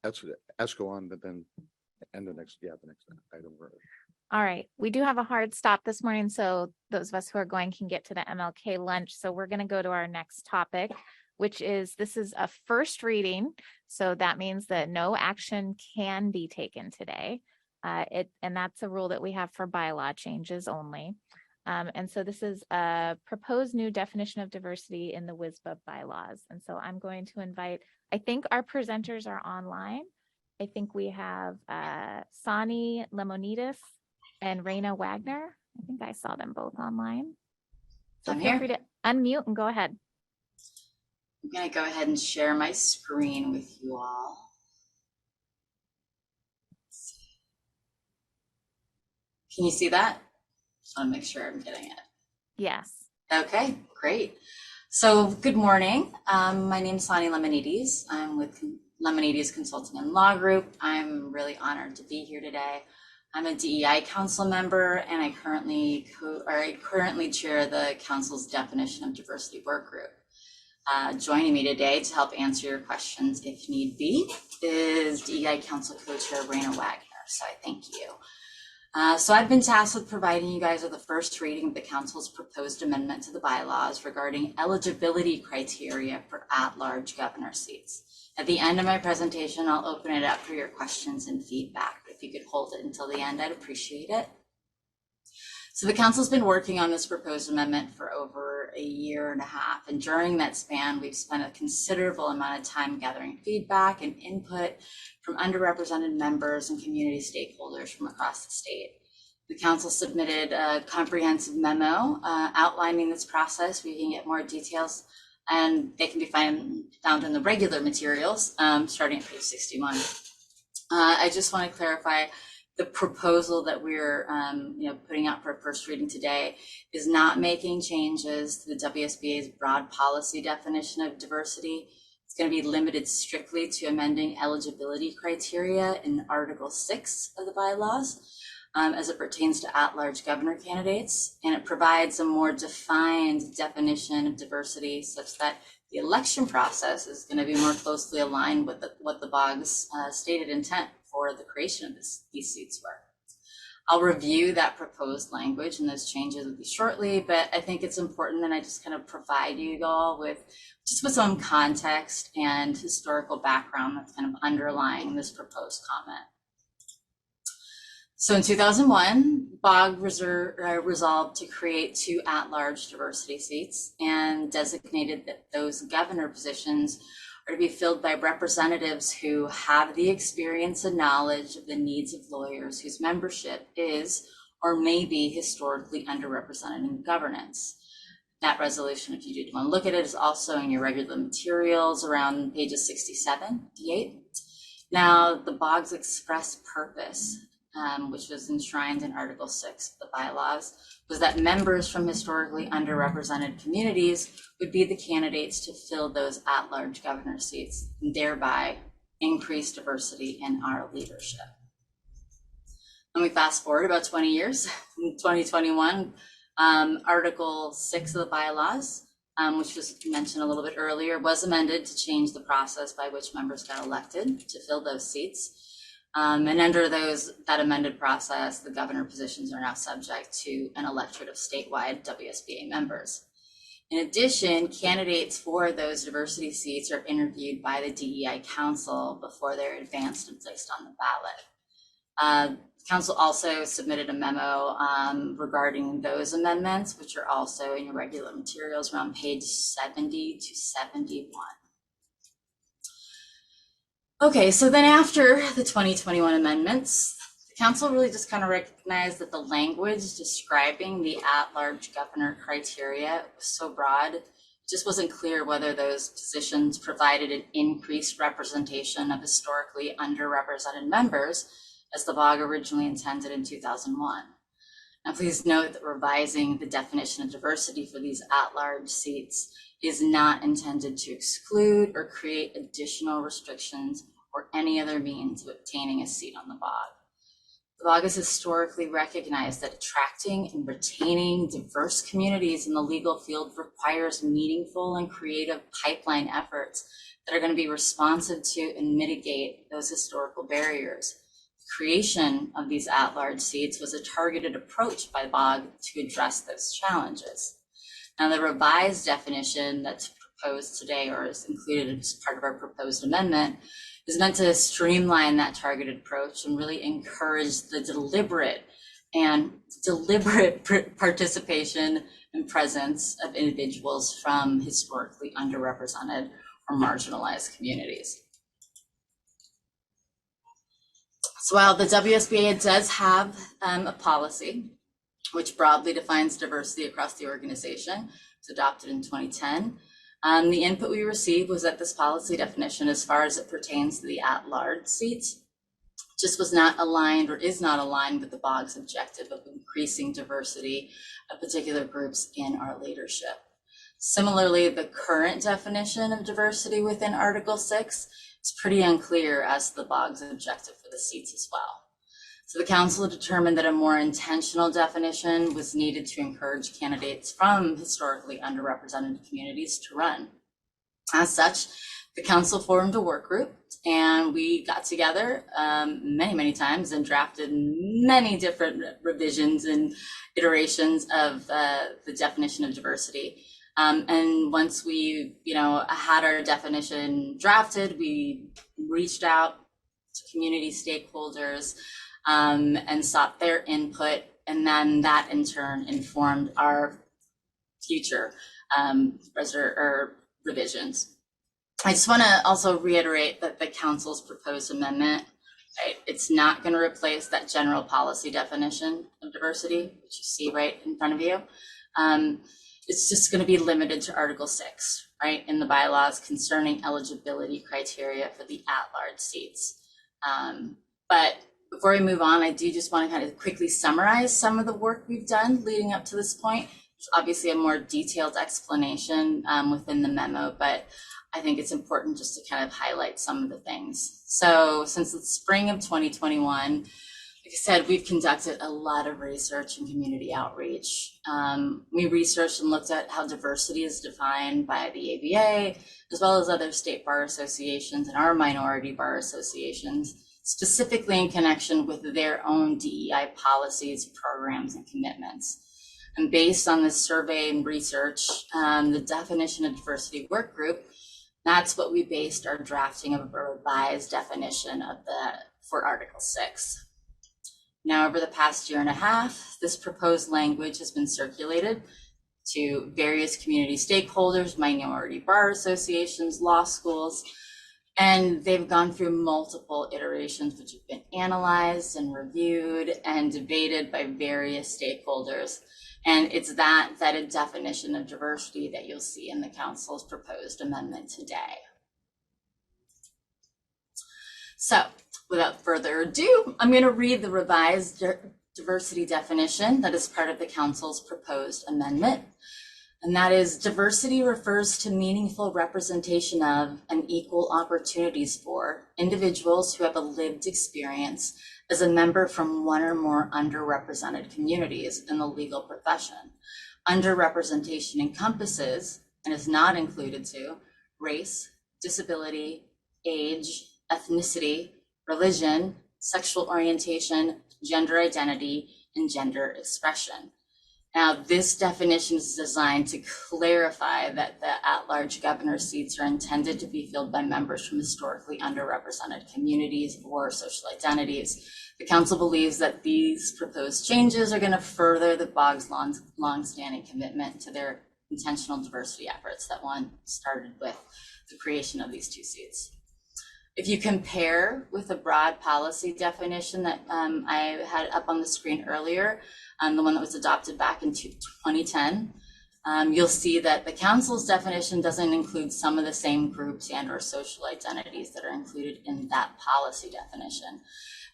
let's go on, but then, and the next item. All right, we do have a hard stop this morning, so those of us who are going can get to the MLK lunch. So we're going to go to our next topic, which is, this is a first reading. So that means that no action can be taken today. And that's a rule that we have for bylaw changes only. And so this is a proposed new definition of diversity in the WSBA bylaws. And so I'm going to invite, I think our presenters are online. I think we have Sani Lemonidis and Raina Wagner. I think I saw them both online. So feel free to unmute and go ahead. I'm going to go ahead and share my screen with you all. Can you see that? Just want to make sure I'm getting it. Yes. Okay, great. So good morning. My name is Sani Lemonidis. I'm with Lemonidis Consulting and Law Group. I'm really honored to be here today. I'm a DEI council member, and I currently chair the council's definition of diversity work group. Joining me today to help answer your questions if need be is DEI council co-chair Raina Wagner. So I thank you. So I've been tasked with providing you guys with the first reading of the council's proposed amendment to the bylaws regarding eligibility criteria for at-large governor seats. At the end of my presentation, I'll open it up for your questions and feedback. If you could hold it until the end, I'd appreciate it. So the council's been working on this proposed amendment for over a year and a half. And during that span, we've spent a considerable amount of time gathering feedback and input from underrepresented members and community stakeholders from across the state. The council submitted a comprehensive memo outlining this process. We can get more details, and they can be found in the regular materials, starting at page 61. I just want to clarify, the proposal that we're putting out for first reading today is not making changes to the WSBA's broad policy definition of diversity. It's going to be limited strictly to amending eligibility criteria in Article 6 of the bylaws as it pertains to at-large governor candidates. And it provides a more defined definition of diversity such that the election process is going to be more closely aligned with what the BOG's stated intent for the creation of these seats were. I'll review that proposed language and those changes with you shortly, but I think it's important that I just kind of provide you all with some context and historical background that's kind of underlying this proposed comment. So in 2001, BOG resolved to create 2 at-large diversity seats and designated that those governor positions are to be filled by representatives who have the experience and knowledge of the needs of lawyers whose membership is or may be historically underrepresented in governance. That resolution, if you did want to look at it, is also in your regular materials around pages 67 to 8. Now, the BOG's express purpose, which was enshrined in Article 6 of the bylaws, was that members from historically underrepresented communities would be the candidates to fill those at-large governor seats, and thereby increase diversity in our leadership. When we fast forward about 20 years, in 2021, Article 6 of the bylaws, which was mentioned a little bit earlier, was amended to change the process by which members got elected to fill those seats. And under that amended process, the governor positions are now subject to an electorate of statewide WSBA members. In addition, candidates for those diversity seats are interviewed by the DEI Council before they're advanced and placed on the ballot. Council also submitted a memo regarding those amendments, which are also in your regular materials around page 70 to 71. Okay, so then after the 2021 amendments, the council really just kind of recognized that the language describing the at-large governor criteria was so broad, it just wasn't clear whether those positions provided an increased representation of historically underrepresented members as the BOG originally intended in 2001. Now, please note that revising the definition of diversity for these at-large seats is not intended to exclude or create additional restrictions or any other means of obtaining a seat on the BOG. The BOG has historically recognized that attracting and retaining diverse communities in the legal field requires meaningful and creative pipeline efforts that are going to be responsive to and mitigate those historical barriers. The creation of these at-large seats was a targeted approach by BOG to address those challenges. Now, the revised definition that's proposed today, or is included as part of our proposed amendment, is meant to streamline that targeted approach and really encourage the deliberate participation and presence of individuals from historically underrepresented or marginalized communities. So while the WSBA does have a policy which broadly defines diversity across the organization, it was adopted in 2010, the input we received was that this policy definition, as far as it pertains to the at-large seats, just was not aligned or is not aligned with the BOG's objective of increasing diversity of particular groups in our leadership. Similarly, the current definition of diversity within Article 6 is pretty unclear as to the BOG's objective for the seats as well. So the council determined that a more intentional definition was needed to encourage candidates from historically underrepresented communities to run. As such, the council formed a work group, and we got together many times and drafted many different revisions and iterations of the definition of diversity. And once we, had our definition drafted, we reached out to community stakeholders and sought their input, and then that in turn informed our future revisions. I just want to also reiterate that the council's proposed amendment, right, it's not going to replace that general policy definition of diversity, which you see right in front of you. It's just going to be limited to Article 6, right, in the bylaws concerning eligibility criteria for the at-large seats. But before we move on, I do just want to kind of quickly summarize some of the work we've done leading up to this point. There's obviously a more detailed explanation within the memo, but I think it's important just to kind of highlight some of the things. So since the spring of 2021, like I said, we've conducted a lot of research and community outreach. We researched and looked at how diversity is defined by the ABA, as well as other state bar associations and our minority bar associations, specifically in connection with their own DEI policies, programs, and commitments. And based on this survey and research, the definition of diversity work group, that's what we based our drafting of a revised definition for Article 6. Now, over the past year and a half, this proposed language has been circulated to various community stakeholders, minority bar associations, law schools, and they've gone through multiple iterations, which have been analyzed and reviewed and debated by various stakeholders. And it's that vetted definition of diversity that you'll see in the council's proposed amendment today. So without further ado, I'm going to read the revised diversity definition that is part of the council's proposed amendment. And that is, diversity refers to meaningful representation of and equal opportunities for individuals who have a lived experience as a member from one or more underrepresented communities in the legal profession. Underrepresentation encompasses, and is not included to, race, disability, age, ethnicity, religion, sexual orientation, gender identity, and gender expression. Now, this definition is designed to clarify that the at-large governor seats are intended to be filled by members from historically underrepresented communities or social identities. The council believes that these proposed changes are going to further the BOG's long-standing commitment to their intentional diversity efforts that one started with the creation of these two seats. If you compare with the broad policy definition that I had up on the screen earlier, the one that was adopted back in 2010, you'll see that the council's definition doesn't include some of the same groups and or social identities that are included in that policy definition.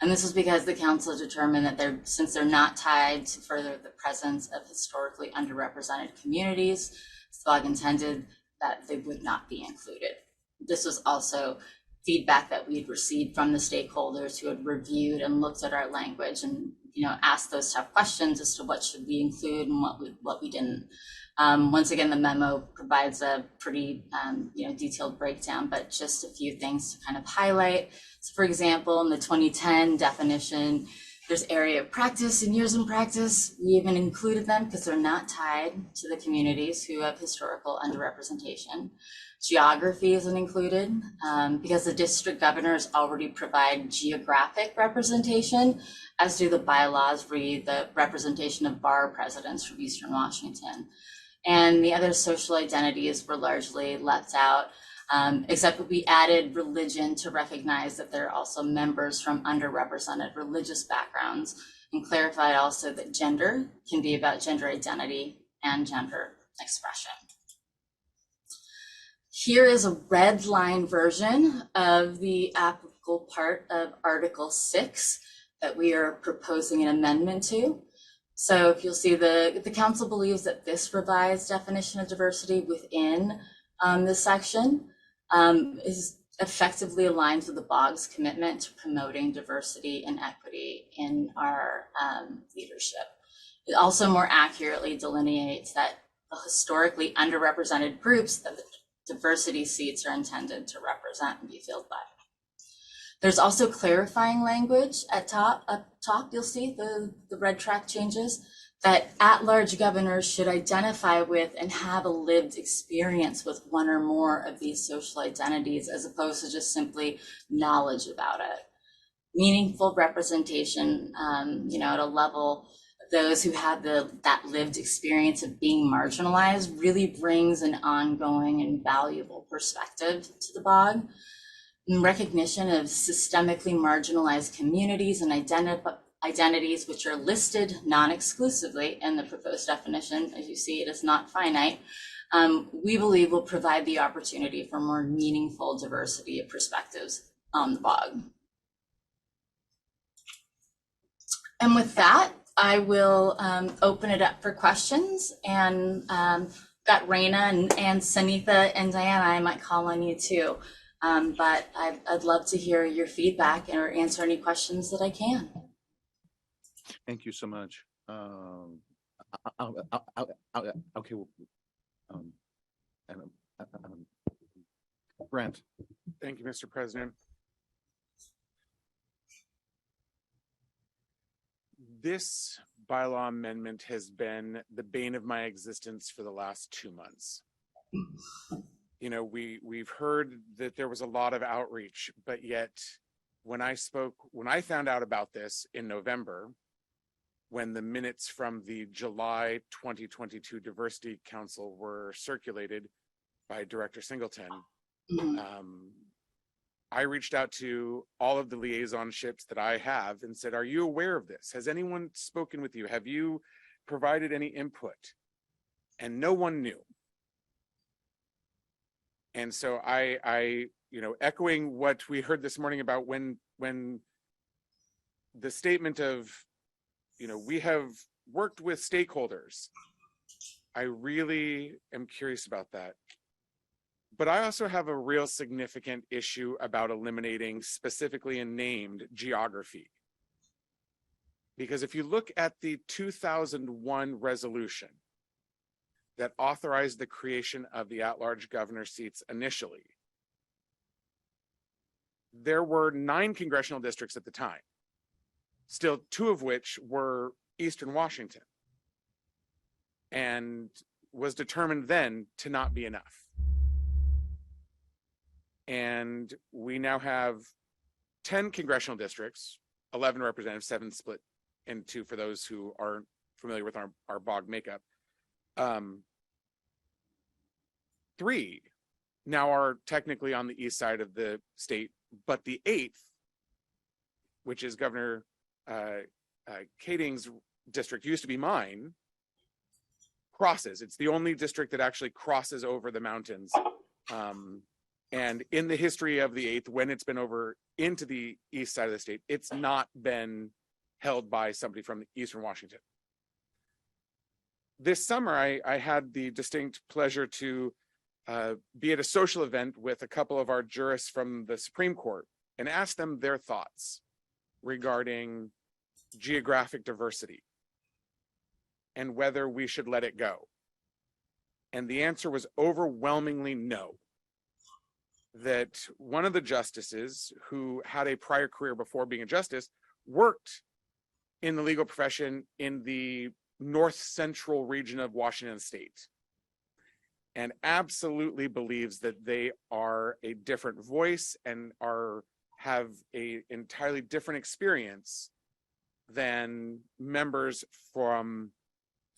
And this was because the council determined that since they're not tied to further the presence of historically underrepresented communities, SWOG intended that they would not be included. This was also feedback that we'd received from the stakeholders who had reviewed and looked at our language and asked those tough questions as to what should we include and what we didn't. Once again, the memo provides a pretty detailed breakdown, but just a few things to kind of highlight. So for example, in the 2010 definition, there's area of practice and years in practice. We even included them because they're not tied to the communities who have historical underrepresentation. Geography isn't included because the district governors already provide geographic representation, as do the bylaws read the representation of bar presidents from Eastern Washington. And the other social identities were largely left out, except that we added religion to recognize that there are also members from underrepresented religious backgrounds, and clarified also that gender can be about gender identity and gender expression. Here is a red line version of the applicable part of Article 6 that we are proposing an amendment to. So if you'll see, the council believes that this revised definition of diversity within this section is effectively aligned with the BOG's commitment to promoting diversity and equity in our leadership. It also more accurately delineates that the historically underrepresented groups that the diversity seats are intended to represent and be filled by. There's also clarifying language up top, you'll see the red track changes, that at-large governors should identify with and have a lived experience with one or more of these social identities, as opposed to just simply knowledge about it. Meaningful representation, at a level, those who have that lived experience of being marginalized really brings an ongoing and valuable perspective to the BOG. And recognition of systemically marginalized communities and identities which are listed non-exclusively in the proposed definition. As you see, it is not finite. We believe will provide the opportunity for more meaningful diversity of perspectives on the BOG. And with that, I will open it up for questions, and got Raina and Sanitha and Diana, I might call on you too. But I'd love to hear your feedback or answer any questions that I can. Thank you so much. Okay. Brent. Thank you, Mr. President. This bylaw amendment has been the bane of my existence for the last 2 months. You know, we've heard that there was a lot of outreach, but yet when I found out about this in November, when the minutes from the July 2022 Diversity Council were circulated by Director Singleton, I reached out to all of the liaisonships that I have and said, are you aware of this? Has anyone spoken with you? Have you provided any input? And no one knew. And so I echoing what we heard this morning about when the statement of, we have worked with stakeholders, I really am curious about that. But I also have a real significant issue about eliminating specifically and named geography. Because if you look at the 2001 resolution that authorized the creation of the at-large governor seats initially, there were 9 congressional districts at the time, still 2 of which were Eastern Washington, and was determined then to not be enough. And we now have 10 congressional districts, 11 representatives, 7 split into, for those who aren't familiar with our BOG makeup. 3 now are technically on the east side of the state, but the 8th, which is Governor Kading's district, used to be mine, crosses. It's the only district that actually crosses over the mountains. And in the history of the 8th, when it's been over into the east side of the state, it's not been held by somebody from Eastern Washington. This summer, I had the distinct pleasure to be at a social event with a couple of our jurists from the Supreme Court and ask them their thoughts regarding geographic diversity and whether we should let it go. And the answer was overwhelmingly no. That one of the justices who had a prior career before being a justice worked in the legal profession in the north central region of Washington state, and absolutely believes that they are a different voice and have a entirely different experience than members from,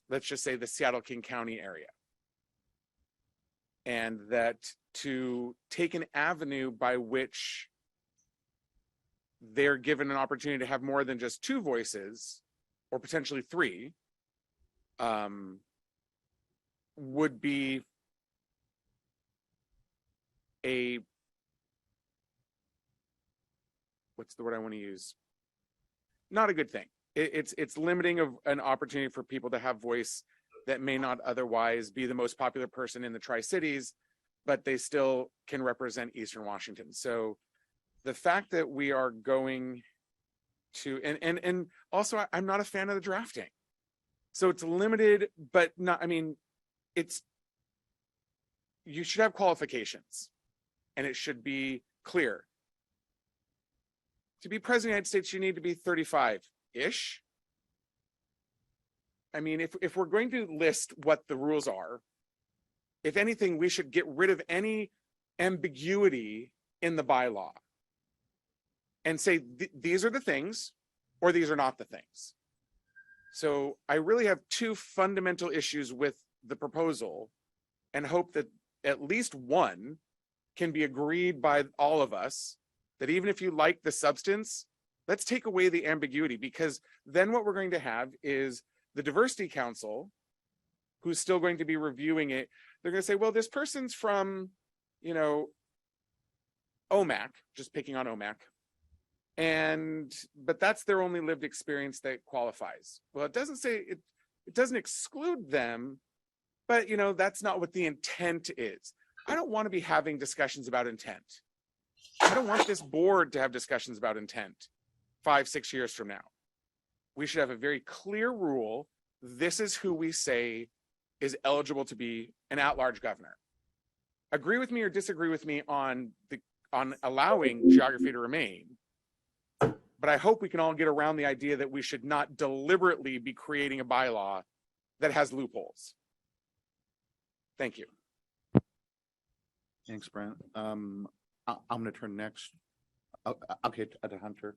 let's just say, the Seattle King County area. And that to take an avenue by which they're given an opportunity to have more than just two voices, or potentially three, would be a, what's the word I want to use? Not a good thing. It's limiting of an opportunity for people to have voice that may not otherwise be the most popular person in the Tri-Cities, but they still can represent Eastern Washington. So the fact that we are going to, and also I'm not a fan of the drafting. So it's limited, but not, I mean, you should have qualifications and it should be clear. To be president of the United States, you need to be 35-ish. I mean, if we're going to list what the rules are, if anything, we should get rid of any ambiguity in the bylaw and say, these are the things, or these are not the things. So I really have two fundamental issues with the proposal, and hope that at least one can be agreed by all of us, that even if you like the substance, let's take away the ambiguity, because then what we're going to have is the Diversity Council, who's still going to be reviewing it. They're going to say, well, this person's from, OMAC, just picking on OMAC. But that's their only lived experience that qualifies. Well, it doesn't say, it doesn't exclude them, but that's not what the intent is. I don't want to be having discussions about intent. I don't want this board to have discussions about intent 5-6 years from now. We should have a very clear rule. This is who we say is eligible to be an at-large governor. Agree with me or disagree with me on allowing geography to remain. But I hope we can all get around the idea that we should not deliberately be creating a bylaw that has loopholes. Thank you. Thanks, Brent. I'm going to turn next. Okay, to Hunter.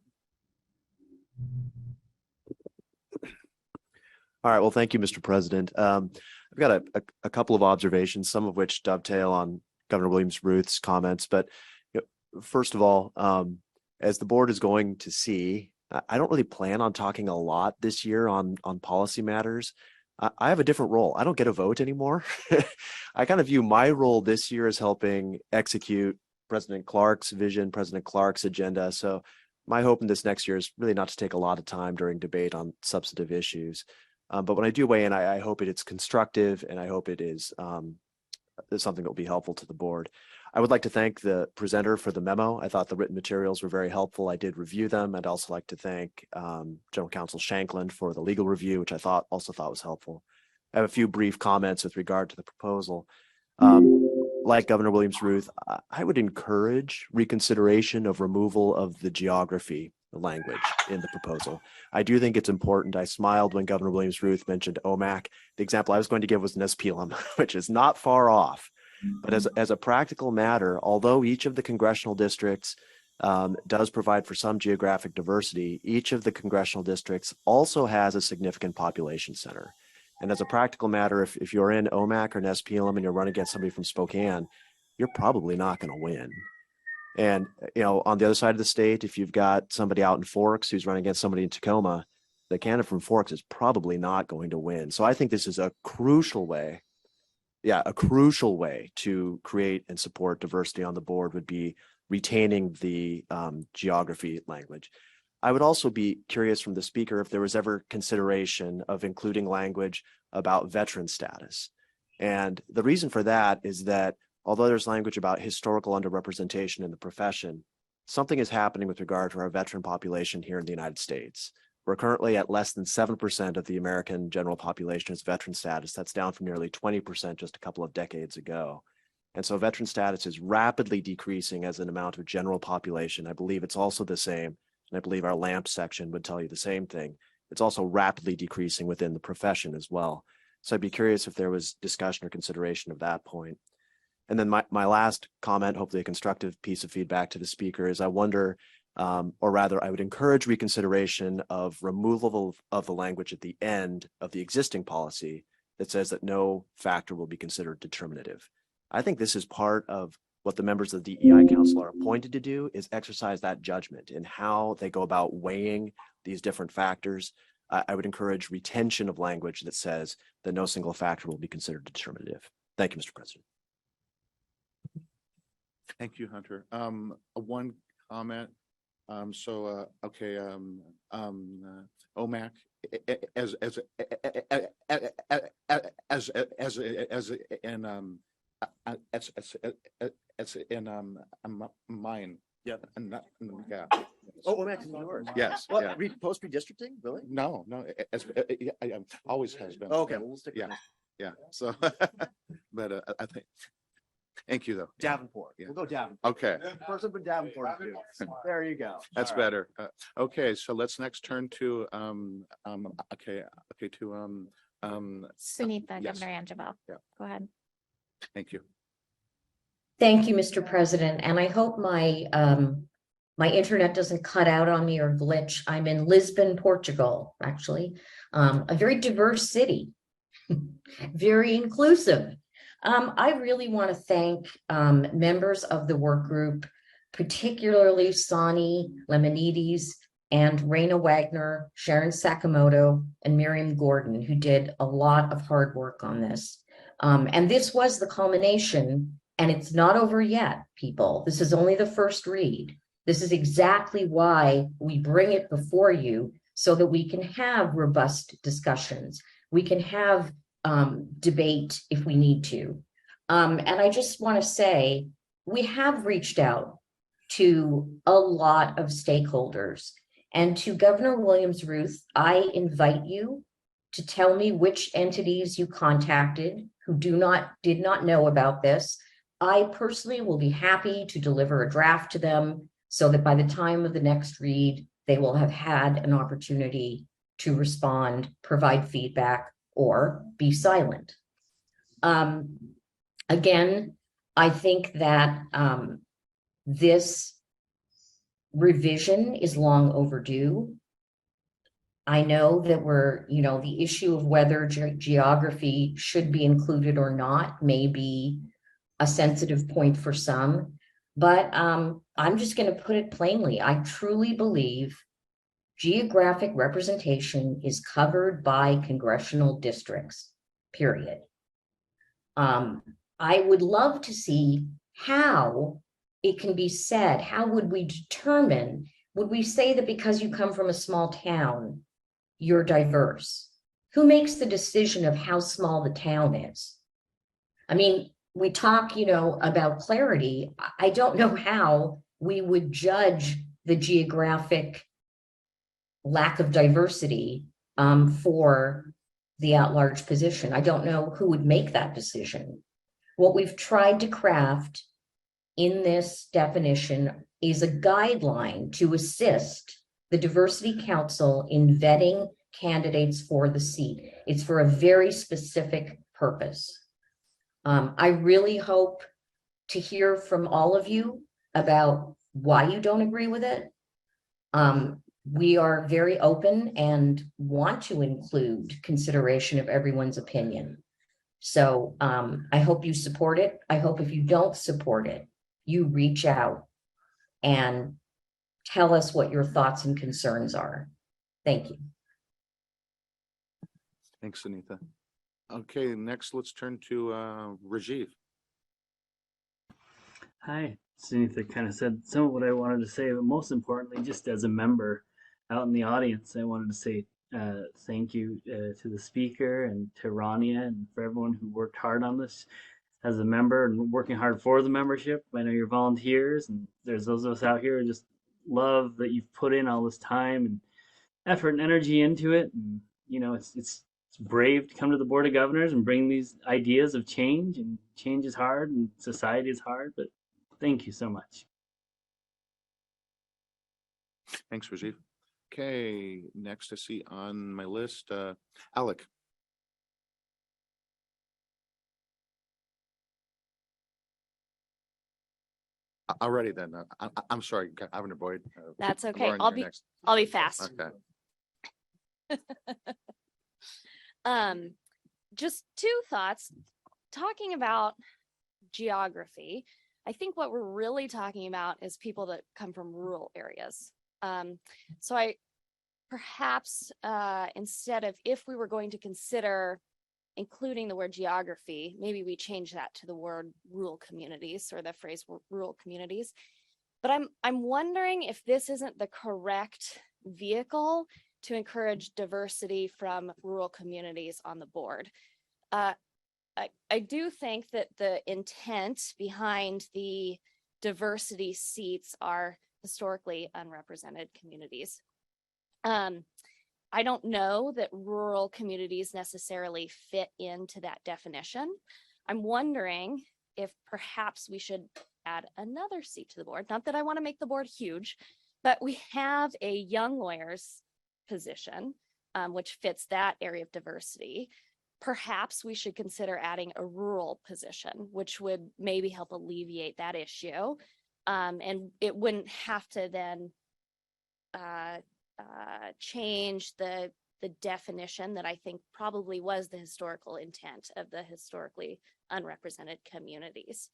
All right. Well, thank you, Mr. President. I've got a couple of observations, some of which dovetail on Governor Williams-Ruth's comments. But first of all, as the board is going to see, I don't really plan on talking a lot this year on policy matters. I have a different role. I don't get a vote anymore. I kind of view my role this year as helping execute President Clark's vision, President Clark's agenda. So my hope in this next year is really not to take a lot of time during debate on substantive issues. But when I do weigh in, I hope it's constructive, and I hope it is something that will be helpful to the board. I would like to thank the presenter for the memo. I thought the written materials were very helpful. I did review them. I'd also like to thank General Counsel Shanklin for the legal review, which I also thought was helpful. I have a few brief comments with regard to the proposal. Like Governor Williams-Ruth, I would encourage reconsideration of removal of the geography language in the proposal. I do think it's important. I smiled when Governor Williams-Ruth mentioned OMAC. The example I was going to give was Nespelem, which is not far off. But as a practical matter, although each of the congressional districts does provide for some geographic diversity, each of the congressional districts also has a significant population center. And as a practical matter, if you're in OMAC or Nespelem and you're running against somebody from Spokane, you're probably not going to win. And, on the other side of the state, if you've got somebody out in Forks who's running against somebody in Tacoma, the candidate from Forks is probably not going to win. So I think this is a crucial way to create and support diversity on the board would be retaining the geography language. I would also be curious from the speaker if there was ever consideration of including language about veteran status. And the reason for that is that although there's language about historical underrepresentation in the profession, something is happening with regard to our veteran population here in the United States. We're currently at less than 7% of the American general population is veteran status. That's down from nearly 20% just a couple of decades ago. And so veteran status is rapidly decreasing as an amount of general population. I believe it's also the same, and I believe our LAMP section would tell you the same thing. It's also rapidly decreasing within the profession as well. So I'd be curious if there was discussion or consideration of that point. And then my last comment, hopefully a constructive piece of feedback to the speaker, is I wonder, or rather I would encourage reconsideration of removal of the language at the end of the existing policy that says that no factor will be considered determinative. I think this is part of what the members of the DEI Council are appointed to do, is exercise that judgment in how they go about weighing these different factors. I would encourage retention of language that says that no single factor will be considered determinative. Thank you, Mr. President. Thank you, Hunter. One comment. OMAC as mine. Yeah. And not, yeah. Oh, OMAC is yours. Yes. What, Yeah. post redistricting, really? No, always has been. Oh, okay, well, we'll stick with Yeah. this. Yeah. So, but I think. Thank you, though. Davenport. Yeah. We'll go Davenport. Okay, Person with Davenport. There you go. that's All right. better. Okay, so let's next turn to Sunitha, yes. Governor Anjabel. Yeah. Go ahead. thank you. Thank you, Mr. President, and I hope my internet doesn't cut out on me or glitch. I'm in Lisbon, Portugal, actually, a very diverse city, very inclusive. I really want to thank members of the work group, particularly Sonny Lemonides and Raina Wagner, Sharon Sakamoto, and Miriam Gordon, who did a lot of hard work on this. And this was the culmination. And it's not over yet, people. This is only the first read. This is exactly why we bring it before you, so that we can have robust discussions. We can have debate if we need to. And I just want to say, we have reached out to a lot of stakeholders. And to Governor Williams-Ruth, I invite you to tell me which entities you contacted who did not know about this. I personally will be happy to deliver a draft to them so that by the time of the next read, they will have had an opportunity to respond, provide feedback, or be silent. Again, I think that this revision is long overdue. I know that the issue of whether geography should be included or not may be a sensitive point for some, but I'm just going to put it plainly. I truly believe geographic representation is covered by congressional districts, period. I would love to see how it can be said. How would we determine? Would we say that because you come from a small town, you're diverse? Who makes the decision of how small the town is? I mean, we talk, about clarity. I don't know how we would judge the geographic lack of diversity for the at-large position. I don't know who would make that decision. What we've tried to craft in this definition is a guideline to assist the Diversity Council in vetting candidates for the seat. It's for a very specific purpose. I really hope to hear from all of you about why you don't agree with it. We are very open and want to include consideration of everyone's opinion. So I hope you support it. I hope if you don't support it, you reach out and tell us what your thoughts and concerns are. Thank you. Thanks, Sunitha. Okay, next let's turn to Rajiv. Hi, Sunitha kind of said some of what I wanted to say, but most importantly, just as a member out in the audience, I wanted to say thank you to the speaker and to Rania and for everyone who worked hard on this as a member and working hard for the membership. I know you're volunteers, and there's those of us out here who just love that you've put in all this time effort and energy into it. And, you know, it's brave to come to the Board of Governors and bring these ideas of change, and change is hard and society is hard, but thank you so much. Thanks, Rajiv. Okay, next to see on my list, Alec. Already then, I'm sorry, Governor Boyd. That's okay. Lauren, I'll you're be next. I'll be fast. Okay. Just two thoughts. Talking about geography, I think what we're really talking about is people that come from rural areas. So I perhaps instead of, if we were going to consider including the word geography, maybe we change that to the word rural communities, or the phrase rural communities. But I'm wondering if this isn't the correct vehicle to encourage diversity from rural communities on the board. I do think that the intent behind the diversity seats are historically unrepresented communities. I don't know that rural communities necessarily fit into that definition. I'm wondering if perhaps we should add another seat to the board. Not that I want to make the board huge, but we have a young lawyers position, which fits that area of diversity. Perhaps we should consider adding a rural position, which would maybe help alleviate that issue. And it wouldn't have to then change the definition that I think probably was the historical intent of the historically unrepresented communities.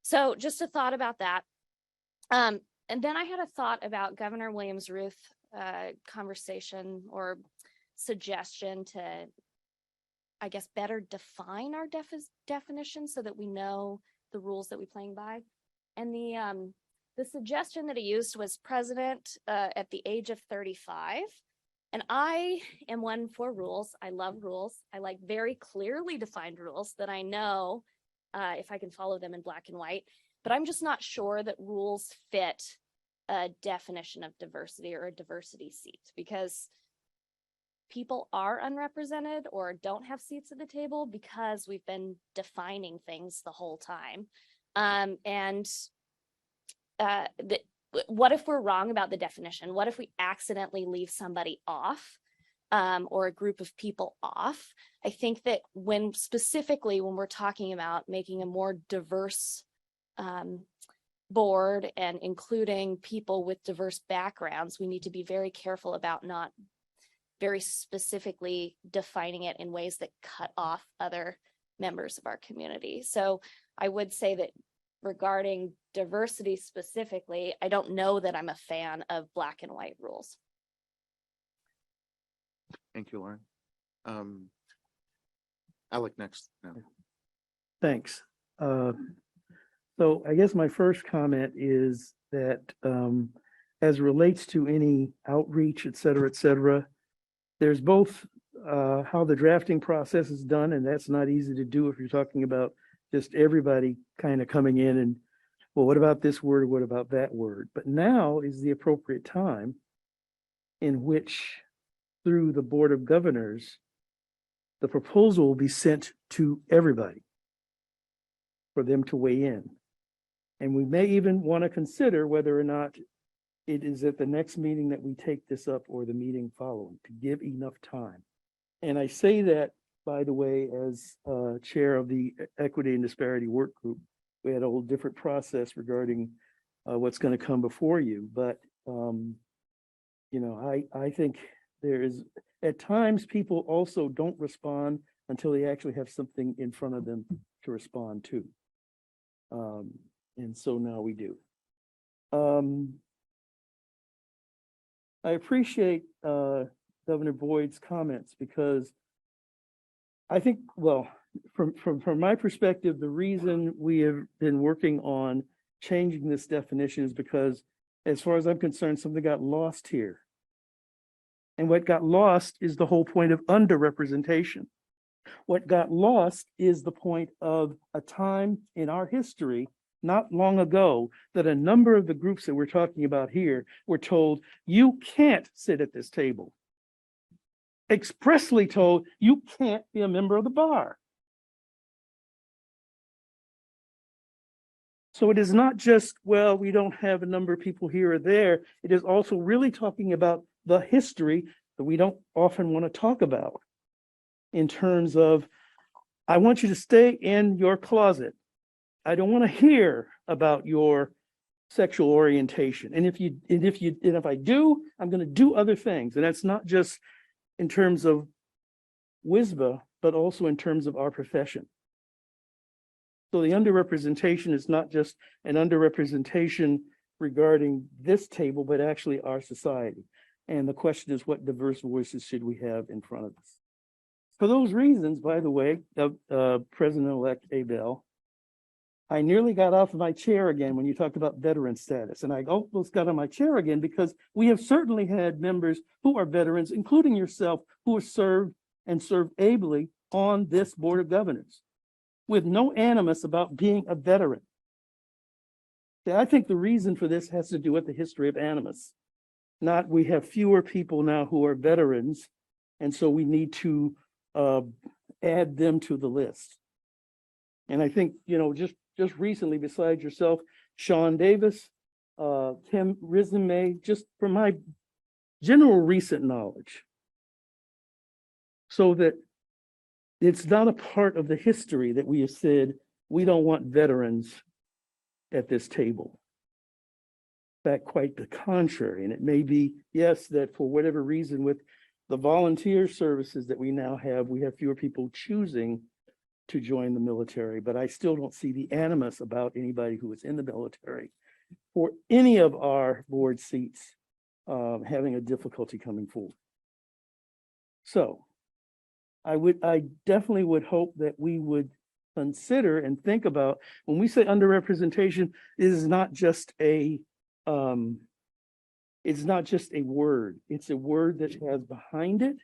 So just a thought about that. And then I had a thought about Governor Williams-Ruth conversation or suggestion to, I guess, better define our definition so that we know the rules that we're playing by. And the suggestion that he used was president at the age of 35. And I am one for rules. I love rules. I like very clearly defined rules that I know if I can follow them in black and white. But I'm just not sure that rules fit a definition of diversity or a diversity seat, because people are unrepresented or don't have seats at the table because we've been defining things the whole time. What if we're wrong about the definition? What if we accidentally leave somebody off, or a group of people off? I think that specifically when we're talking about making a more diverse board and including people with diverse backgrounds, we need to be very careful about not very specifically defining it in ways that cut off other members of our community. So I would say that regarding diversity specifically, I don't know that I'm a fan of black and white rules. Thank you, Lauren. Alec next. No. Thanks. So I guess my first comment is that as relates to any outreach, et cetera, there's both how the drafting process is done, and that's not easy to do if you're talking about just everybody kind of coming in and, well, what about this word or what about that word? But now is the appropriate time in which, through the Board of Governors, the proposal will be sent to everybody for them to weigh in. And we may even want to consider whether or not it is at the next meeting that we take this up or the meeting following, to give enough time. And I say that, by the way, as chair of the Equity and Disparity Work Group. We had a whole different process regarding what's going to come before you. But, you know, I think there is, at times, people also don't respond until they actually have something in front of them to respond to. And so now we do. I appreciate Governor Boyd's comments, because I think, well, from my perspective, the reason we have been working on changing this definition is because, as far as I'm concerned, something got lost here. And what got lost is the whole point of underrepresentation. What got lost is the point of a time in our history, not long ago that a number of the groups that we're talking about here were told, you can't sit at this table. Expressly told, you can't be a member of the bar. So it is not just, well, we don't have a number of people here or there. It is also really talking about the history that we don't often want to talk about in terms of, I want you to stay in your closet. I don't want to hear about your sexual orientation. And if I do, I'm going to do other things. And that's not just in terms of WSBA, but also in terms of our profession. So the underrepresentation is not just an underrepresentation regarding this table, but actually our society. And the question is, what diverse voices should we have in front of us? For those reasons, by the way, President-elect Abel, I nearly got off of my chair again when you talked about veteran status. And I almost got on my chair again because we have certainly had members who are veterans, including yourself, who have served and served ably on this Board of Governors with no animus about being a veteran. I think the reason for this has to do with the history of animus. Not we have fewer people now who are veterans, and so we need to add them to the list. And I think, just recently, besides yourself, Sean Davis, Tim Rismay, just from my general recent knowledge, so that it's not a part of the history that we have said we don't want veterans at this table. In fact, quite the contrary. And it may be, yes, that for whatever reason with the volunteer services that we now have, we have fewer people choosing to join the military, but I still don't see the animus about anybody who is in the military for any of our board seats having a difficulty coming forward. So I definitely would hope that we would consider and think about, when we say underrepresentation, it is not just a it's not just a word. It's a word that has behind it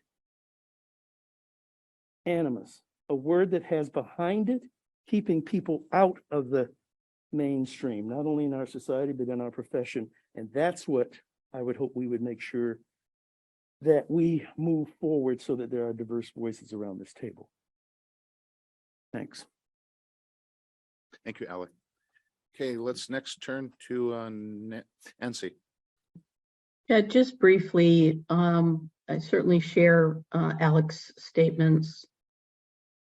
animus, a word that has behind it keeping people out of the mainstream, not only in our society, but in our profession. And that's what I would hope we would make sure that we move forward so that there are diverse voices around this table. Thanks. Thank you, Alec. Okay, let's next turn to Nancy. Yeah, just briefly, I certainly share Alec's statements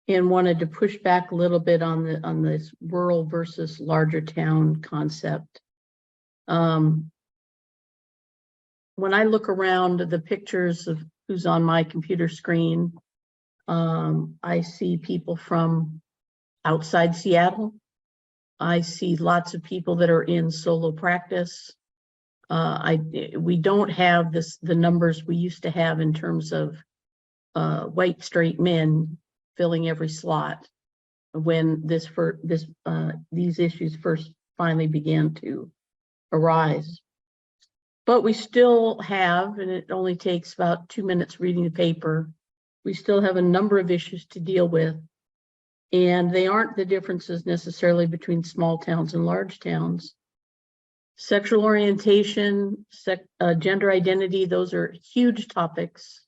and wanted to push back a little bit on this rural versus larger town concept. When I look around the pictures of who's on my computer screen, I see people from outside Seattle. I see lots of people that are in solo practice. We don't have the numbers we used to have in terms of white straight men filling every slot when these issues first finally began to arise. But we still have, and it only takes about 2 minutes reading the paper, we still have a number of issues to deal with. And they aren't the differences necessarily between small towns and large towns. Sexual orientation, gender identity, those are huge topics,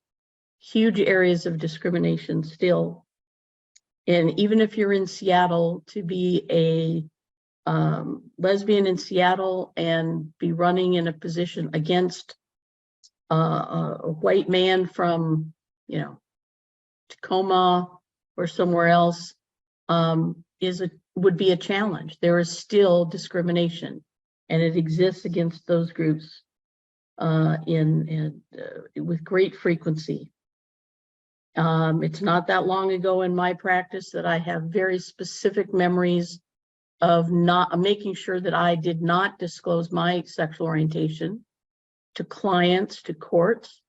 huge areas of discrimination still. And even if you're in Seattle, to be a lesbian in Seattle and be running in a position against a white man from, Tacoma or somewhere else would be a challenge. There is still discrimination, and it exists against those groups with great frequency. It's not that long ago in my practice that I have very specific memories of not making sure that I did not disclose my sexual orientation to clients, to courts,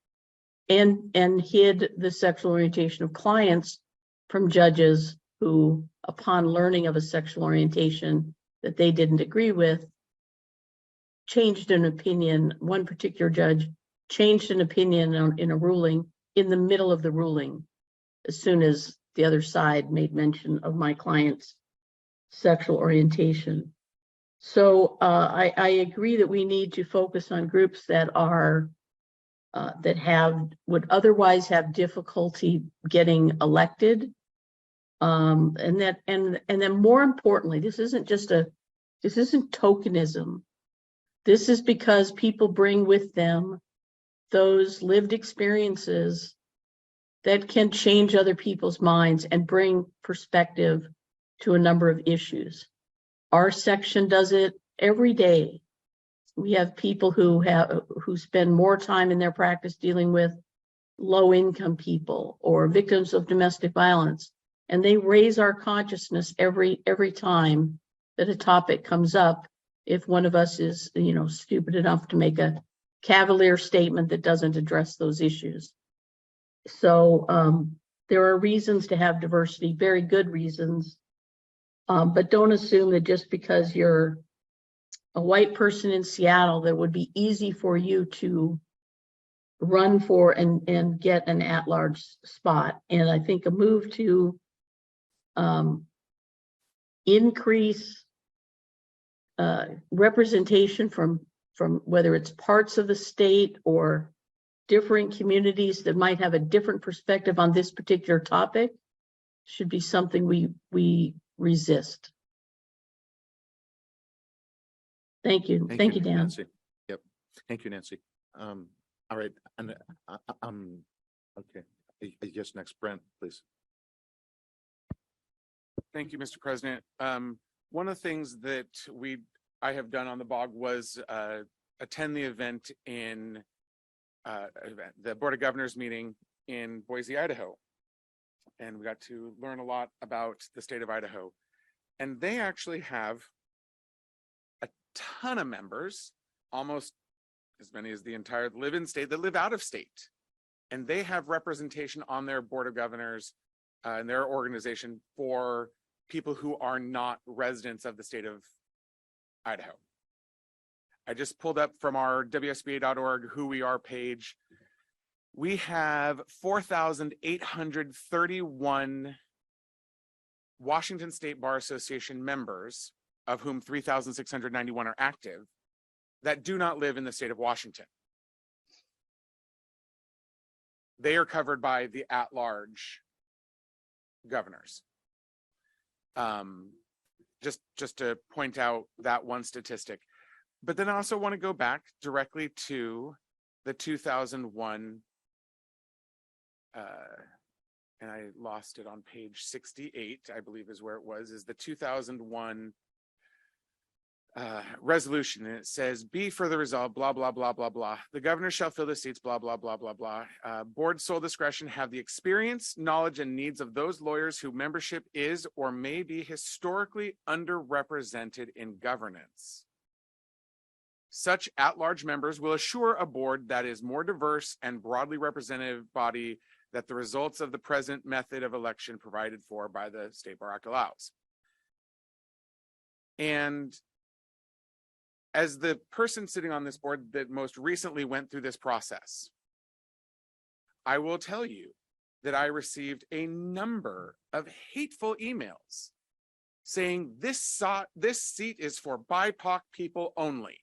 and hid the sexual orientation of clients from judges who, upon learning of a sexual orientation that they didn't agree with, changed an opinion. One particular judge changed an opinion in a ruling in the middle of the ruling, as soon as the other side made mention of my client's sexual orientation. So I agree that we need to focus on groups that are would otherwise have difficulty getting elected. And then more importantly, this isn't tokenism. This is because people bring with them those lived experiences that can change other people's minds and bring perspective to a number of issues. Our section does it every day. We have people who spend more time in their practice dealing with low-income people or victims of domestic violence, and they raise our consciousness every time that a topic comes up. If one of us is, stupid enough to make a cavalier statement that doesn't address those issues. So there are reasons to have diversity, very good reasons, but don't assume that just because you're a white person in Seattle, that would be easy for you to run for and get an at-large spot. And I think a move to increase representation from whether it's parts of the state or different communities that might have a different perspective on this particular topic should be something we resist. Thank you. Thank you, Dan. Nancy. Yep. Thank you, Nancy. All right. And okay. I guess next, Brent, please. Thank you, Mr. President. One of the things that I have done on the BOG was attend the event in the Board of Governors meeting in Boise, Idaho. And we got to learn a lot about the state of Idaho. And they actually have a ton of members, almost as many as the entire live-in state that live out of state. And they have representation on their Board of Governors and their organization for people who are not residents of the state of Idaho. I just pulled up from our WSBA.org Who We Are page. We have 4,831 Washington State Bar Association members, of whom 3,691 are active, that do not live in the state of Washington. They are covered by the at-large governors. Just to point out that one statistic. But then I also want to go back directly to the 2001, and I lost it on page 68, I believe is where it was, is the 2001 resolution. And it says, be further resolved, blah, blah, blah, blah, blah. The governor shall fill the seats, blah, blah, blah, blah, blah. Board sole discretion have the experience, knowledge, and needs of those lawyers whose membership is or may be historically underrepresented in governance. Such at-large members will assure a board that is more diverse and broadly representative body that the results of the present method of election provided for by the State Bar Act allows. And as the person sitting on this board that most recently went through this process, I will tell you that I received a number of hateful emails saying this seat is for BIPOC people only.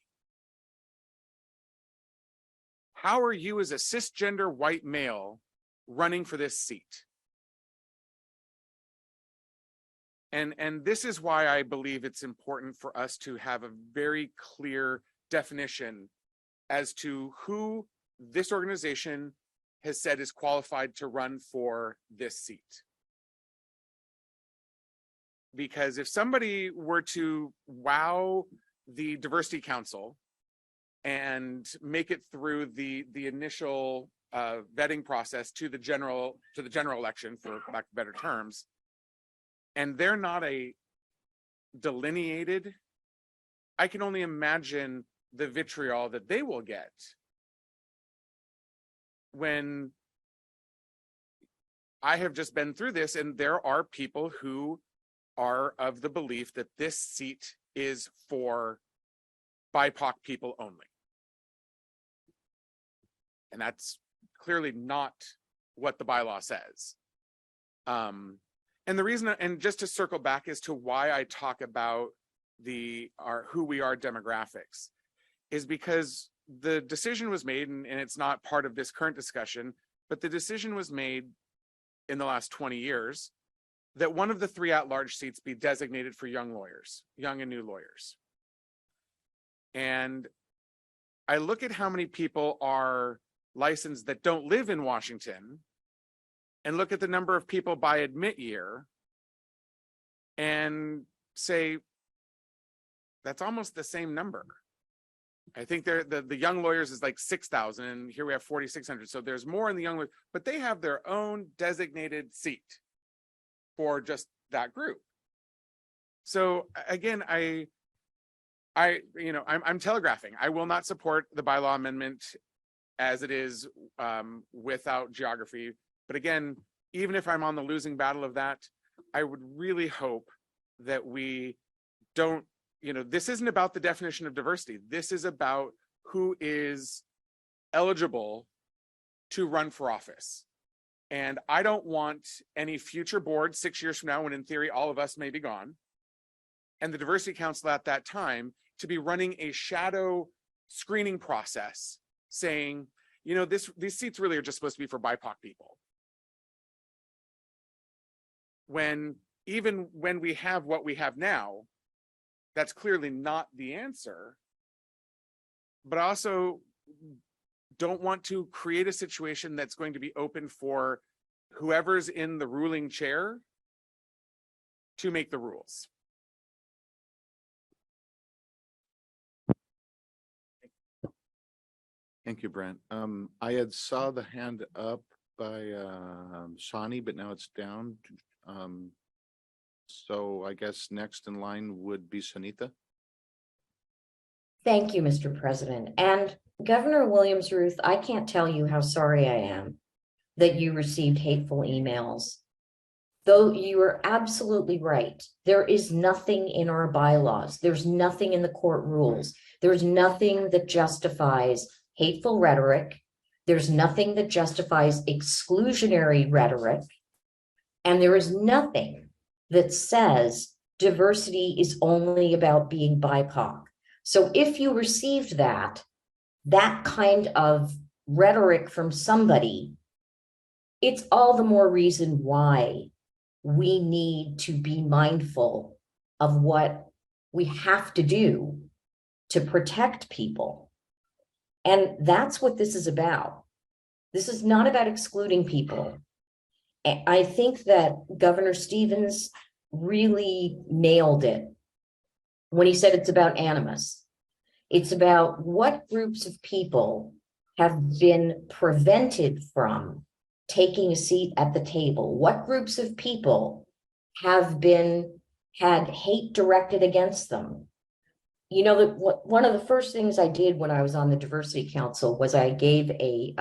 How are you as a cisgender white male running for this seat? And this is why I believe it's important for us to have a very clear definition as to who this organization has said is qualified to run for this seat. Because if somebody were to wow the Diversity Council and make it through the initial vetting process to the general election, for lack of better terms, and they're not a delineated, I can only imagine the vitriol that they will get when I have just been through this, and there are people who are of the belief that this seat is for BIPOC people only. And that's clearly not what the bylaw says. And the reason, and just to circle back as to why I talk about who we are demographics, is because the decision was made, and it's not part of this current discussion, but the decision was made in the last 20 years that one of the 3 at-large seats be designated for young lawyers, young and new lawyers. And I look at how many people are licensed that don't live in Washington, and look at the number of people by admit year, and say, that's almost the same number. I think the young lawyers is like 6,000, and here we have 4,600. So there's more in the young lawyers, but they have their own designated seat for just that group. So again, I'm telegraphing. I will not support the bylaw amendment as it is without geography. But again, even if I'm on the losing battle of that, I would really hope that we don't, this isn't about the definition of diversity. This is about who is eligible to run for office. And I don't want any future board 6 years from now, when in theory all of us may be gone, and the Diversity Council at that time to be running a shadow screening process saying, these seats really are just supposed to be for BIPOC people. Even when we have what we have now, that's clearly not the answer. But also don't want to create a situation that's going to be open for whoever's in the ruling chair to make the rules. Thank you, Brent. I had saw the hand up by Shani, but now it's down. So I guess next in line would be Sunita. Thank you, Mr. President. And Governor Williams-Ruth, I can't tell you how sorry I am that you received hateful emails. Though you are absolutely right. There is nothing in our bylaws. There's nothing in the court rules. There's nothing that justifies hateful rhetoric. There's nothing that justifies exclusionary rhetoric. And there is nothing that says diversity is only about being BIPOC. So if you received that kind of rhetoric from somebody, it's all the more reason why we need to be mindful of what we have to do to protect people. And that's what this is about. This is not about excluding people. I think that Governor Stevens really nailed it when he said it's about animus. It's about what groups of people have been prevented from taking a seat at the table. What groups of people have had hate directed against them? One of the first things I did when I was on the Diversity Council was I gave a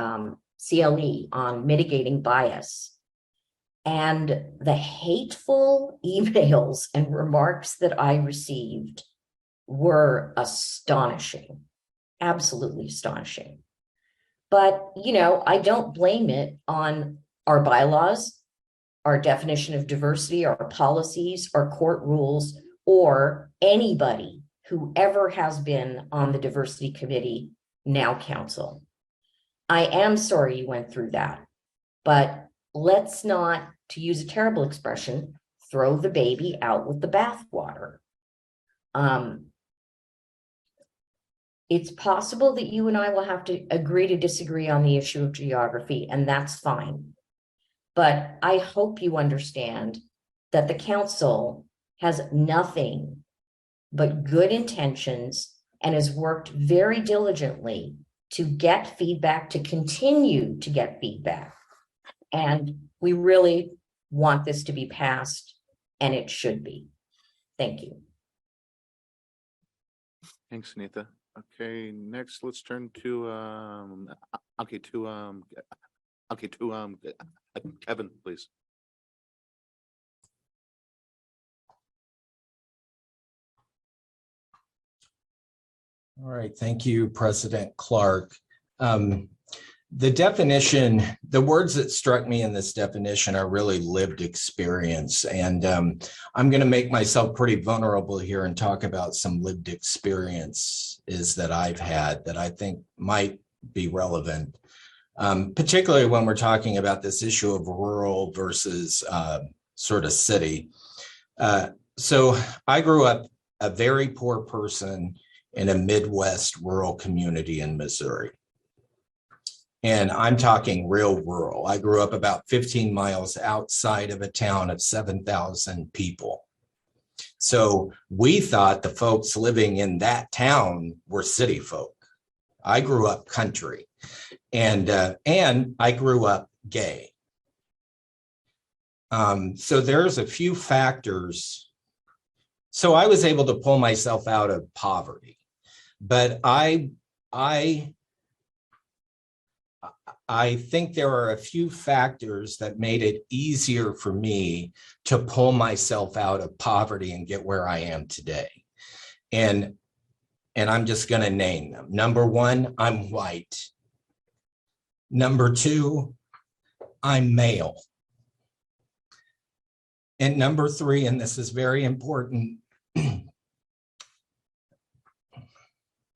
CLE on mitigating bias. And the hateful emails and remarks that I received were astonishing, absolutely astonishing. But, I don't blame it on our bylaws, our definition of diversity, our policies, our court rules, or anybody who ever has been on the diversity committee, now council. I am sorry you went through that, but let's not, to use a terrible expression, throw the baby out with the bathwater. It's possible that you and I will have to agree to disagree on the issue of geography, and that's fine. But I hope you understand that the council has nothing but good intentions and has worked very diligently to get feedback, to continue to get feedback. And we really want this to be passed, and it should be. Thank you. Thanks, Sunita. Okay, next let's turn to Kevin, please. All right, thank you, President Clark. The definition, the words that struck me in this definition are really lived experience. And I'm going to make myself pretty vulnerable here and talk about some lived experiences that I've had that I think might be relevant, particularly when we're talking about this issue of rural versus sort of city. So I grew up a very poor person in a Midwest rural community in Missouri. And I'm talking real rural. I grew up about 15 miles outside of a town of 7,000 people. So we thought the folks living in that town were city folk. I grew up country, and I grew up gay. So there's a few factors. So I was able to pull myself out of poverty, but I think there are a few factors that made it easier for me to pull myself out of poverty and get where I am today. And I'm just going to name them. Number one, I'm white. Number two, I'm male. And number three, and this is very important,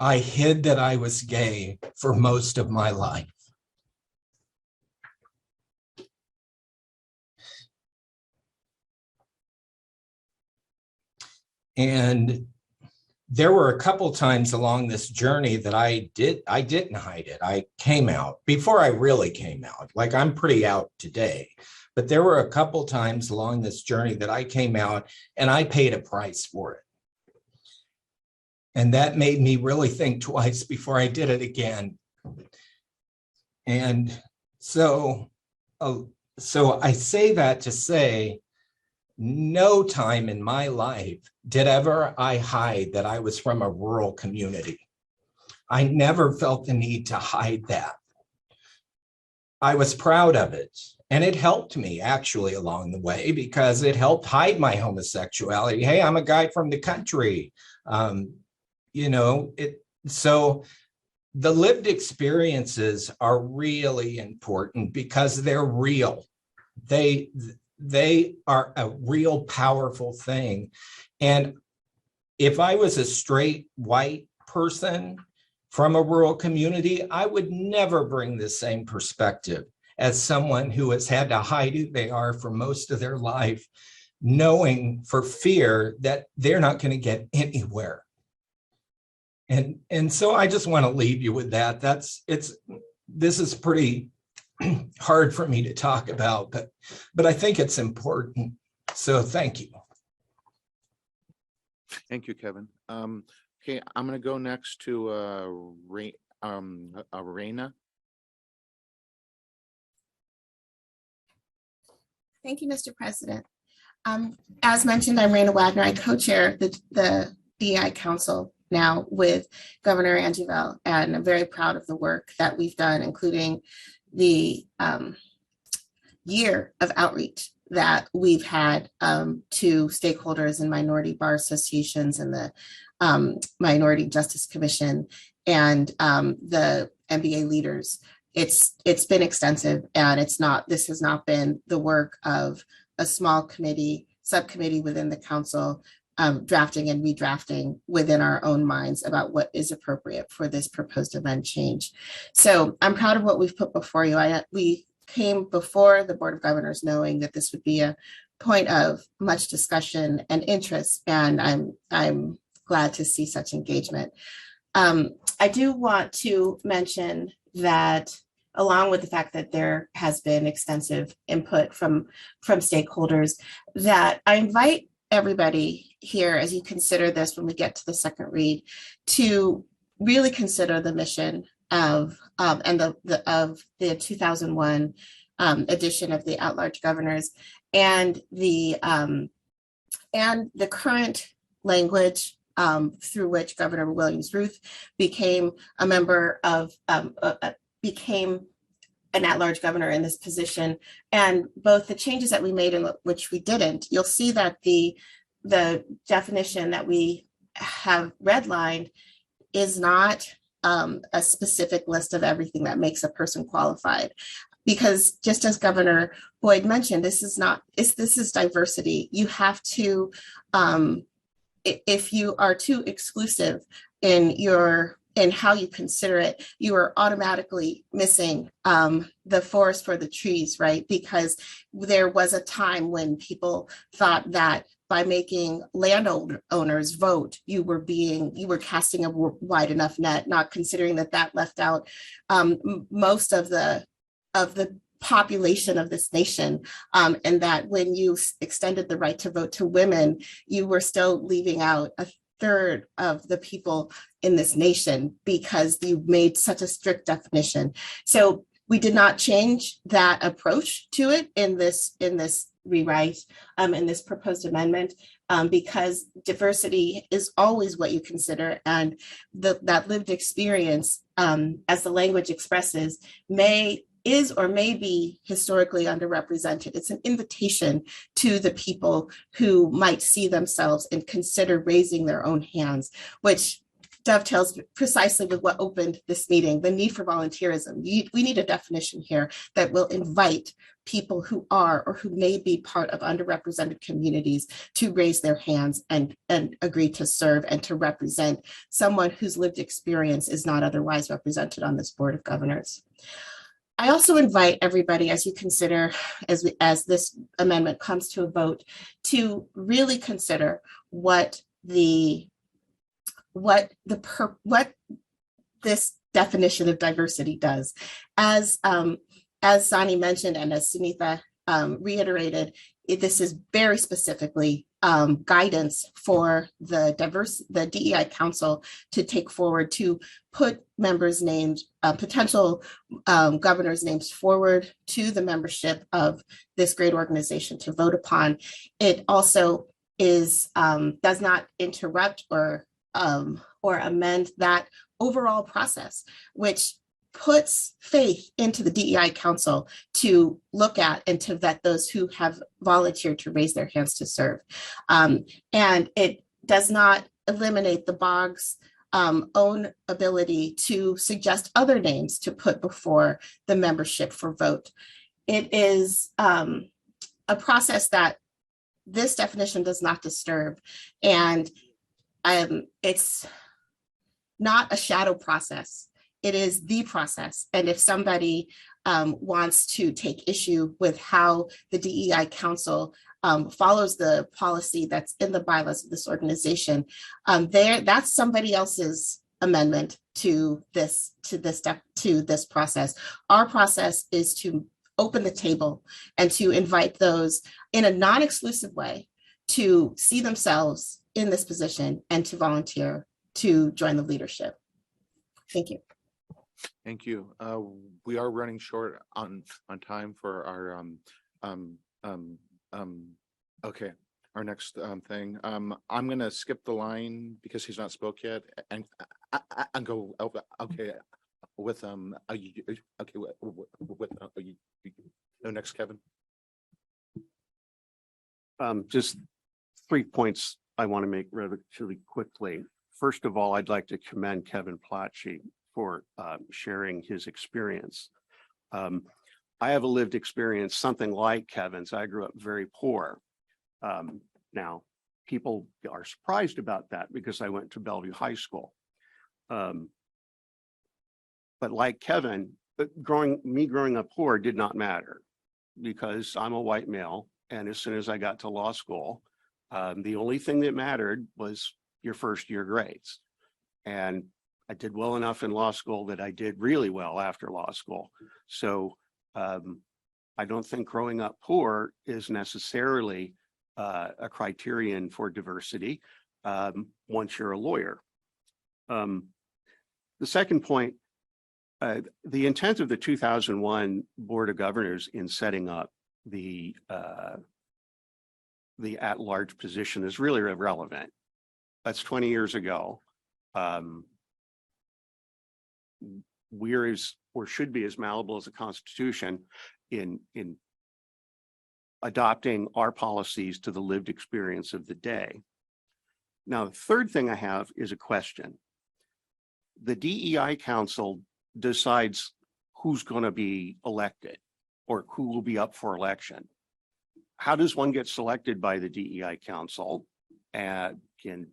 I hid that I was gay for most of my life. And there were a couple times along this journey that I didn't hide it. I came out before I really came out. Like, I'm pretty out today, but there were a couple times along this journey that I came out and I paid a price for it. And that made me really think twice before I did it again. And so I say that to say, no time in my life did ever I hide that I was from a rural community. I never felt the need to hide that. I was proud of it. And it helped me actually along the way because it helped hide my homosexuality. Hey, I'm a guy from the country. So the lived experiences are really important because they're real. They are a real powerful thing. And if I was a straight white person from a rural community, I would never bring the same perspective as someone who has had to hide who they are for most of their life, knowing for fear that they're not going to get anywhere. And so I just want to leave you with that. This is pretty hard for me to talk about, but I think it's important. So thank you. Thank you, Kevin. Okay, I'm going to go next to Raina. Thank you, Mr. President. As mentioned, I'm Raina Wagner. I co-chair the DEI Council now with Governor Angeville, and I'm very proud of the work that we've done, including the year of outreach that we've had to stakeholders in minority bar associations and the Minority Justice Commission and the MBA leaders. It's been extensive, and this has not been the work of a small subcommittee within the council, drafting and redrafting within our own minds about what is appropriate for this proposed event change. So I'm proud of what we've put before you. We came before the Board of Governors knowing that this would be a point of much discussion and interest, and I'm glad to see such engagement. I do want to mention that, along with the fact that there has been extensive input from stakeholders, that I invite everybody here, as you consider this when we get to the second read, to really consider the mission of the 2001 edition of the At-Large Governors and the current language through which Governor Williams-Ruth became a member of became an at-large governor in this position, and both the changes that we made and which we didn't. You'll see that the definition that we have redlined is not a specific list of everything that makes a person qualified. Because just as Governor Boyd mentioned, this is diversity. You have to, if you are too exclusive in how you consider it, you are automatically missing the forest for the trees, right? Because there was a time when people thought that by making landowners vote, you were casting a wide enough net, not considering that left out most of the population of this nation, and that when you extended the right to vote to women, you were still leaving out a third of the people in this nation because you made such a strict definition. So we did not change that approach to it in this rewrite, in this proposed amendment, because diversity is always what you consider, and that lived experience, as the language expresses, is or may be historically underrepresented. It's an invitation to the people who might see themselves and consider raising their own hands, which dovetails precisely with what opened this meeting, the need for volunteerism. We need a definition here that will invite people who are or who may be part of underrepresented communities to raise their hands and agree to serve and to represent someone whose lived experience is not otherwise represented on this Board of Governors. I also invite everybody, as you consider, as this amendment comes to a vote, to really consider what this definition of diversity does. As Sani mentioned, and as Sunitha reiterated, this is very specifically guidance for the DEI Council to take forward, to put members' names, potential governors' names forward to the membership of this great organization to vote upon. It also does not interrupt or amend that overall process, which puts faith into the DEI Council to look at and to vet those who have volunteered to raise their hands to serve. And it does not eliminate the BOG's own ability to suggest other names to put before the membership for vote. It is a process that this definition does not disturb, and it's not a shadow process. It is the process. And if somebody wants to take issue with how the DEI Council follows the policy that's in the bylaws of this organization, that's somebody else's amendment to this process. Our process is to open the table and to invite those in a non-exclusive way to see themselves in this position and to volunteer to join the leadership. Thank you. Thank you. We are running short on time for our okay, our next thing. I'm gonna skip the line because he's not spoke yet, and go okay with next, Kevin. Just 3 points I want to make relatively quickly. First of all, I'd like to commend Kevin Platchey for sharing his experience. I have a lived experience, something like Kevin's. I grew up very poor. Now, people are surprised about that because I went to Bellevue High School. But like Kevin, growing up poor did not matter because I'm a white male. And as soon as I got to law school, the only thing that mattered was your first year grades. And I did well enough in law school that I did really well after law school. So I don't think growing up poor is necessarily a criterion for diversity once you're a lawyer. The second point, the intent of the 2001 Board of Governors in setting up the at-large position is really irrelevant. That's 20 years ago. We're or should be as malleable as the Constitution in adopting our policies to the lived experience of the day. Now, the third thing I have is a question. the DEI council decides who's going to be elected or who will be up for election. How does one get selected by the DEI council? And can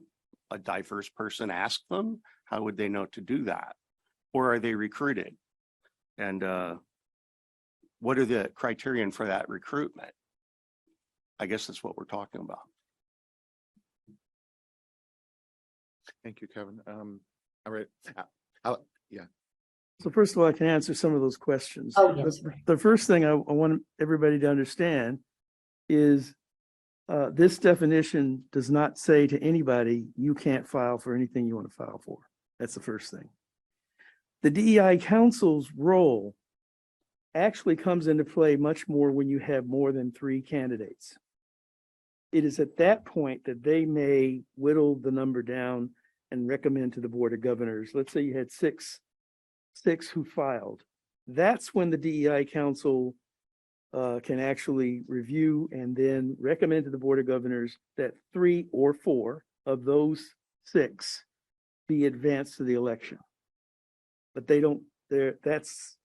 a diverse person ask them? How would they know to do that? Or are they recruited? And what are the criterion for that recruitment? I guess that's what we're talking about. Thank you, Kevin. All right. Yeah. So first of all, I can answer some of those questions. Oh, yes, right. The first thing I want everybody to understand is this definition does not say to anybody, you can't file for anything you want to file for. That's the first thing. The DEI council's role actually comes into play much more when you have more than 3 candidates. It is at that point that they may whittle the number down and recommend to the Board of Governors. Let's say you had six who filed. That's when the DEI council can actually review and then recommend to the Board of Governors that 3 or 4 of those 6 be advanced to the election. But they don't, that's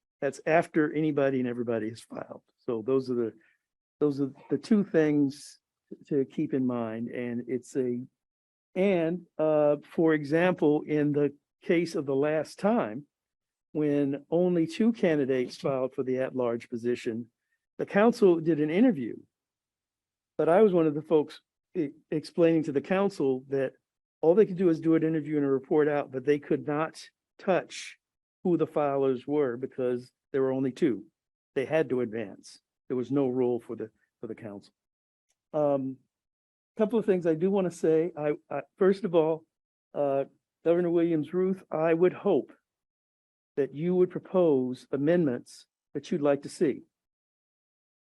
after anybody and everybody has filed. So those are the 2 things to keep in mind. And for example, in the case of the last time, when only 2 candidates filed for the at-large position, the council did an interview. But I was one of the folks explaining to the council that all they could do is do an interview and a report out, but they could not touch who the filers were because there were only 2. They had to advance. There was no rule for the council. Couple of things I do want to say. First of all, Governor Williams-Ruth, I would hope that you would propose amendments that you'd like to see.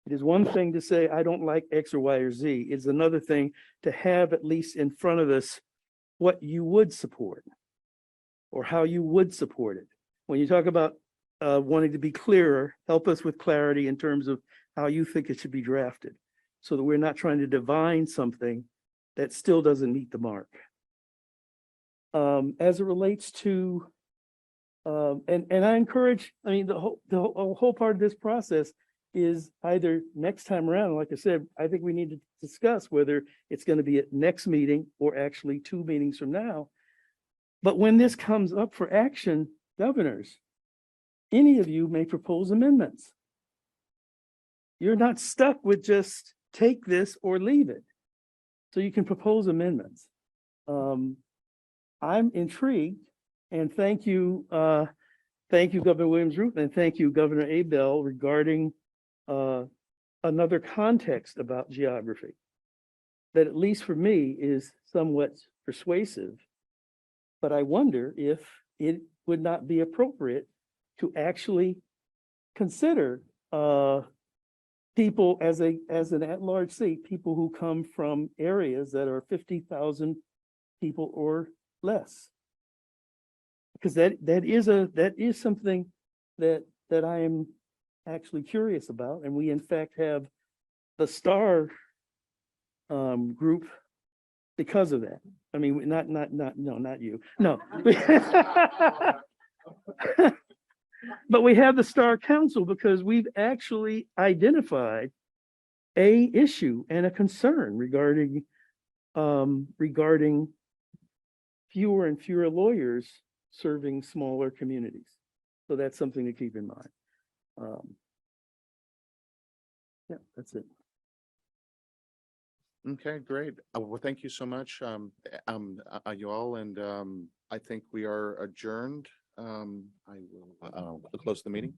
It is one thing to say, I don't like X or Y or Z. It's another thing to have at least in front of us what you would support or how you would support it. When you talk about wanting to be clearer, help us with clarity in terms of how you think it should be drafted so that we're not trying to divine something that still doesn't meet the mark. As it relates to, and I encourage, I mean, the whole part of this process is either next time around, like I said, I think we need to discuss whether it's going to be at next meeting or actually 2 meetings from now. But when this comes up for action, governors, any of you may propose amendments. You're not stuck with just take this or leave it. So you can propose amendments. I'm intrigued, and thank you, Governor Williams-Ruth, and thank you, Governor Abell, regarding another context about geography that, at least for me, is somewhat persuasive. But I wonder if it would not be appropriate to actually consider people as an at-large seat, people who come from areas that are 50,000 people or less. Because that is something that I am actually curious about, and we in fact have the STAR group because of that. I mean, not you, no. But we have the STAR Council because we've actually identified a issue and a concern regarding fewer and fewer lawyers serving smaller communities. So that's something to keep in mind. Yeah, that's it. Okay, great. Well, thank you so much, you all, and I think we are adjourned. I will close the meeting.